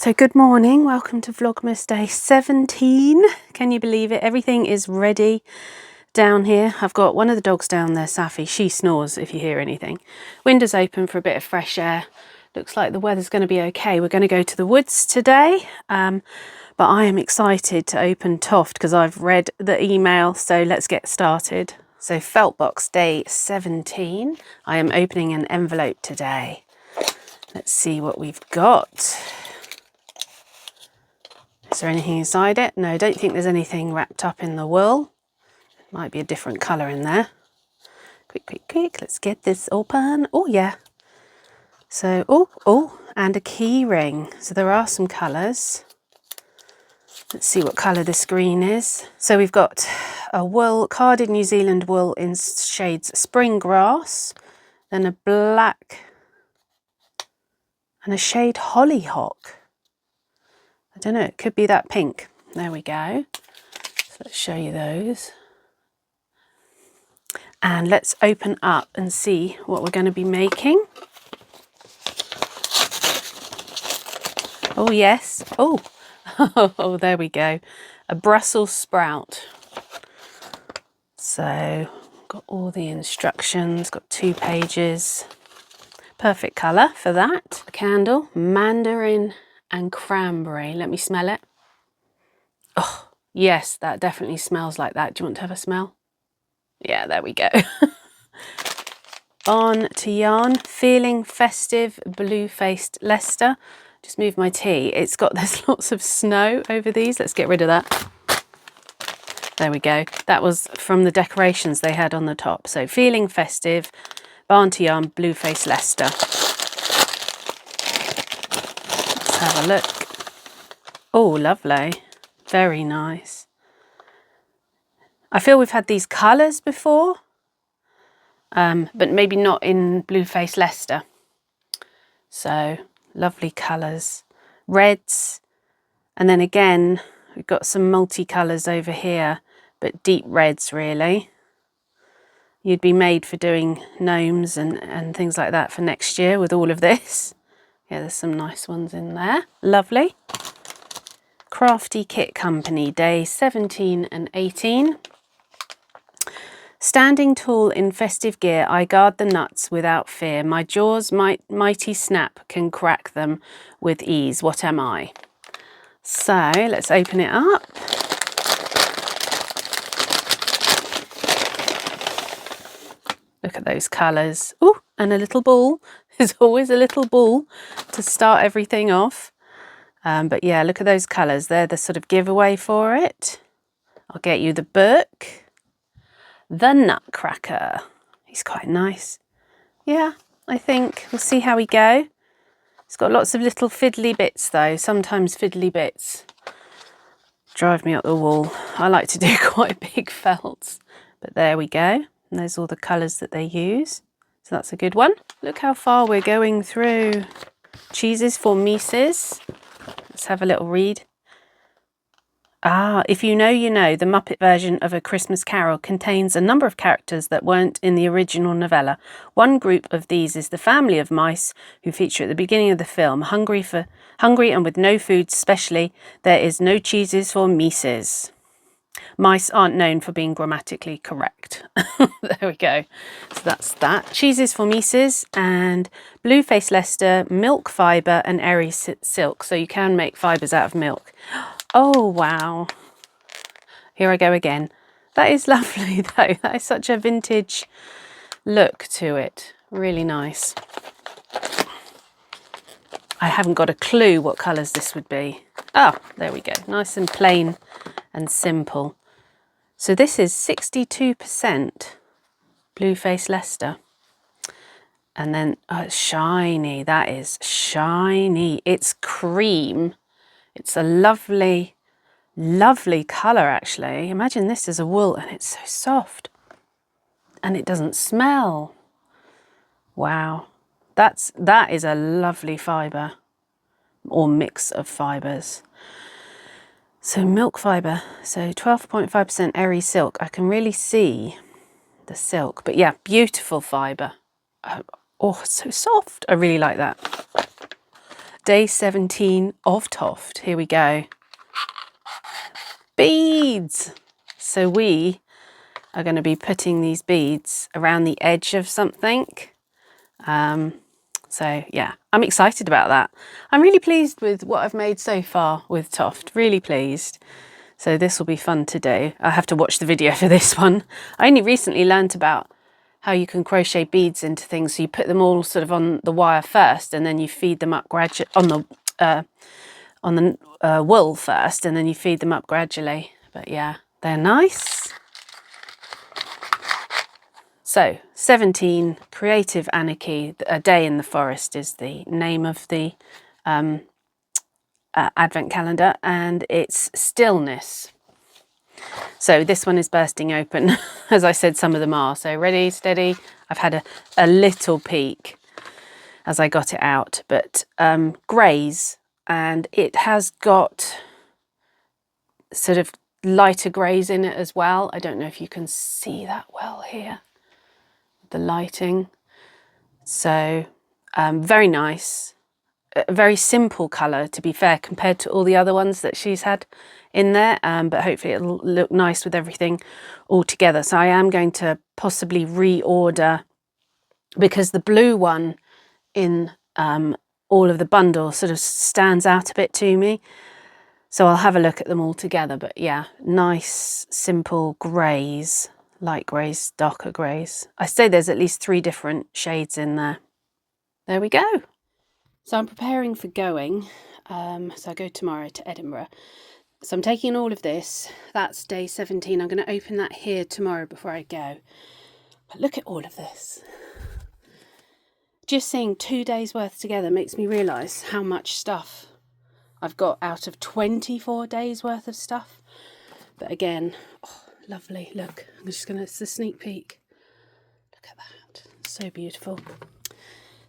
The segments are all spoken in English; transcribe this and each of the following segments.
So good morning, welcome to Vlogmas day 17. Can you believe it? Everything is ready down here. I've got one of the dogs down there, Safi. She snores if you hear anything. Windows open for a bit of fresh air. Looks like the weather's going to be okay. We're going to go to the woods today, but I am excited to open Toft because I've read the email, so let's get started. So felt box day 17. I am opening an envelope today. Let's see what we've got. Is there anything inside it? No, I don't think there's anything wrapped up in the wool. Might be a different colour in there. Quick, let's get this open. Oh yeah. So, oh, and a key ring. So there are some colours. Let's see what colour this green is. So we've got a wool, carded New Zealand wool in shades Spring Grass, then a black and a shade Hollyhock. I don't know, it could be that pink. There we go. So let's show you those. And let's open up and see what we're going to be making. Oh yes, oh, oh there we go. A Brussels sprout. So, got all the instructions, got 2 pages. Perfect colour for that. A candle, mandarin and cranberry. Let me smell it. Oh, yes, that definitely smells like that. Do you want to have a smell? Yeah, there we go. On to yarn, Feeling Festive, Blue-Faced Leicester. Just move my tea. It's got, there's lots of snow over these. Let's get rid of that. There we go. That was from the decorations they had on the top. So Feeling Festive, Barn to Yarn, Blue-Faced Leicester. Let's have a look. Oh, lovely. Very nice. I feel we've had these colours before, but maybe not in Blue-Faced Leicester. So lovely colours. Reds, and then again, we've got some multicolours over here, but deep reds really. You'd be made for doing gnomes and things like that for next year with all of this. Yeah, there's some nice ones in there. Lovely. Crafty Kit Company, day 17 and 18. Standing tall in festive gear, I guard the nuts without fear. My jaws mighty snap can crack them with ease. What am I? So let's open it up. Look at those colours. Oh, and a little ball. There's always a little ball to start everything off. But yeah, look at those colours. They're the sort of giveaway for it. I'll get you the book. The Nutcracker. He's quite nice. Yeah, I think we'll see how we go. It's got lots of little fiddly bits though. Sometimes fiddly bits drive me up the wall. I like to do quite big felts. But there we go. And there's all the colours that they use. So that's a good one. Look how far we're going through. Cheeses for Mises. Let's have a little read. Ah, if you know, you know, the Muppet version of A Christmas Carol contains a number of characters that weren't in the original novella. One group of these is the family of mice who feature at the beginning of the film. Hungry and with no food, especially, there is no cheeses for Mises. Mice aren't known for being grammatically correct. There we go. So that's that. Cheeses for Mises and Blue-Faced Leicester, milk fibre and airy silk. So you can make fibres out of milk. Oh, wow. Here I go again. That is lovely, though. That is such a vintage look to it. Really nice. I haven't got a clue what colours this would be. Oh, there we go. Nice and plain and simple. So this is 62% Blue-Faced Leicester. And then, oh, it's shiny. That is shiny. It's cream. It's a lovely, lovely colour, actually. Imagine this as a wool, and it's so soft. And it doesn't smell. Wow. That is a lovely fibre, or mix of fibres. So milk fibre, so 12.5% airy silk. I can really see the silk, but yeah, beautiful fibre. Oh, so soft. I really like that. Day 17 of Toft. Here we go. Beads. So we are going to be putting these beads around the edge of something. So yeah, I'm excited about that. I'm really pleased with what I've made so far with Toft, really pleased. So this will be fun to do. I have to watch the video for this one. I only recently learnt about how you can crochet beads into things. So you put them all sort of on the wire first, and then you feed them up gradually on the wool first, and then you feed them up gradually. But yeah, they're nice. So 17, Creative Anarchy, A Day in the Forest is the name of the advent calendar, and it's stillness. So this one is bursting open. As I said, some of them are. So ready, steady. I've had a little peek as I got it out, but greys, and it has got sort of lighter greys in it as well. I don't know if you can see that well here, the lighting. So very nice. A very simple colour, to be fair, compared to all the other ones that she's had in there, but hopefully it'll look nice with everything all together. So I am going to possibly reorder, because the blue one in all of the bundles sort of stands out a bit to me. So I'll have a look at them all together. But yeah, nice, simple greys, light greys, darker greys. I say there's at least 3 different shades in there. There we go. So I'm preparing for going. So I go tomorrow to Edinburgh. So I'm taking all of this. That's day 17. I'm going to open that here tomorrow before I go. But look at all of this. Just seeing 2 days worth together makes me realise how much stuff I've got out of 24 days worth of stuff. But again, oh, lovely. Look, I'm just going to, it's a sneak peek. Look at that. So beautiful.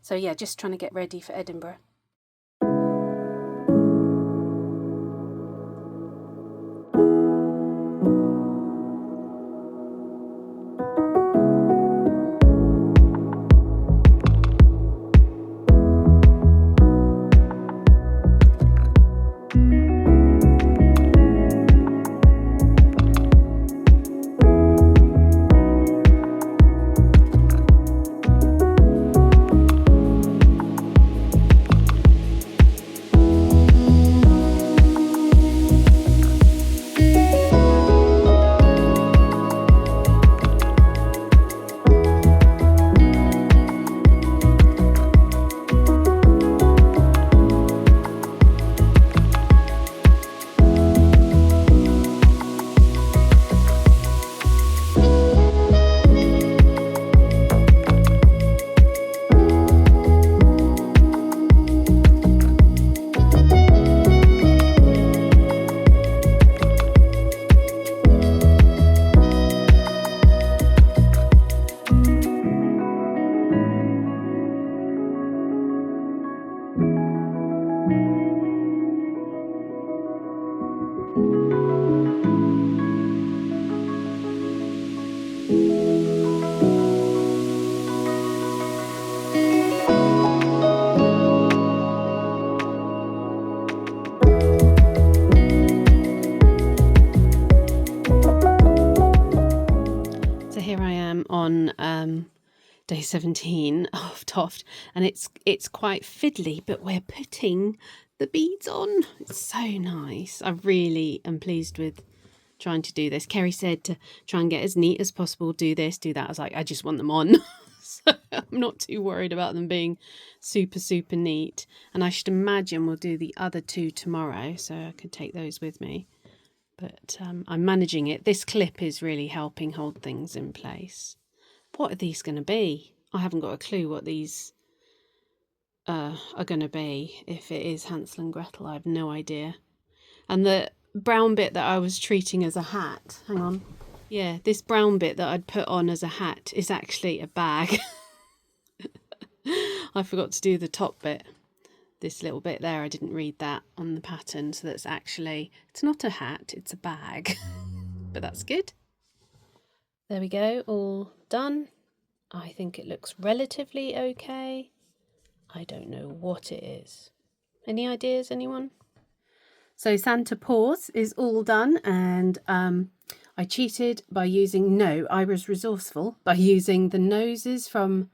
So yeah, just trying to get ready for Edinburgh. On day 17 of Toft, and it's quite fiddly, but we're putting the beads on. It's so nice. I really am pleased with trying to do this. Kerry said to try and get as neat as possible, do this, do that. I was like, I just want them on. So I'm not too worried about them being super neat, and I should imagine we'll do the other 2 tomorrow, so I can take those with me. But I'm managing it. This clip is really helping hold things in place. What are these going to be? I haven't got a clue what these are going to be. If it is Hansel and Gretel, I have no idea. And the brown bit that I was treating as a hat, hang on. Yeah, this brown bit that I'd put on as a hat is actually a bag. I forgot to do the top bit. This little bit there, I didn't read that on the pattern. So that's actually, it's not a hat, it's a bag. But that's good. There we go, all done. I think it looks relatively okay. I don't know what it is. Any ideas, anyone? So Santa PAWS is all done, and I cheated by using, no, I was resourceful by using the noses from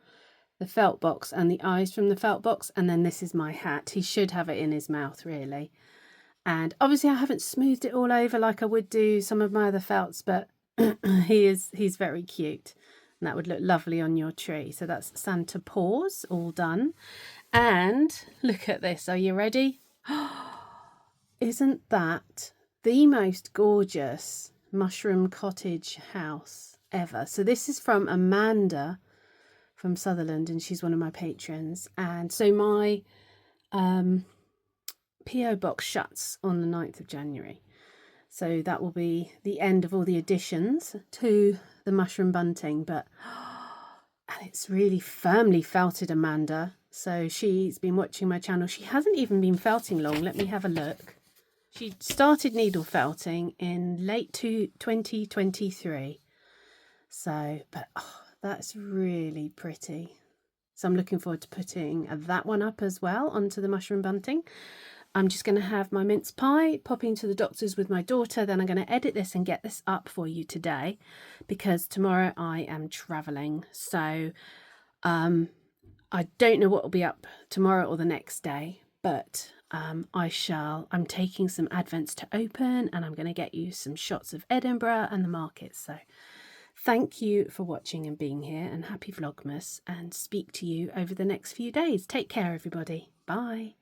the felt box and the eyes from the felt box, and then this is my hat. He should have it in his mouth, really. And obviously I haven't smoothed it all over like I would do some of my other felts, but he's very cute, and that would look lovely on your tree. So that's Santa PAWS all done. And look at this. Are you ready? Isn't that the most gorgeous mushroom cottage house ever? So this is from Amanda from Sutherland, and she's one of my patrons. And so my PO box shuts on the 9th of January. So that will be the end of all the additions to the mushroom bunting. But and it's really firmly felted, Amanda. So she's been watching my channel. She hasn't even been felting long. Let me have a look. She started needle felting in late 2023. So, but that's really pretty. So I'm looking forward to putting that one up as well onto the mushroom bunting. I'm just going to have my mince pie, popping to the doctor's with my daughter. Then I'm going to edit this and get this up for you today, because tomorrow I am travelling. So I don't know what will be up tomorrow or the next day, but I'm taking some advents to open, and I'm going to get you some shots of Edinburgh and the markets. So thank you for watching and being here, and happy Vlogmas, and speak to you over the next few days. Take care, everybody. Bye.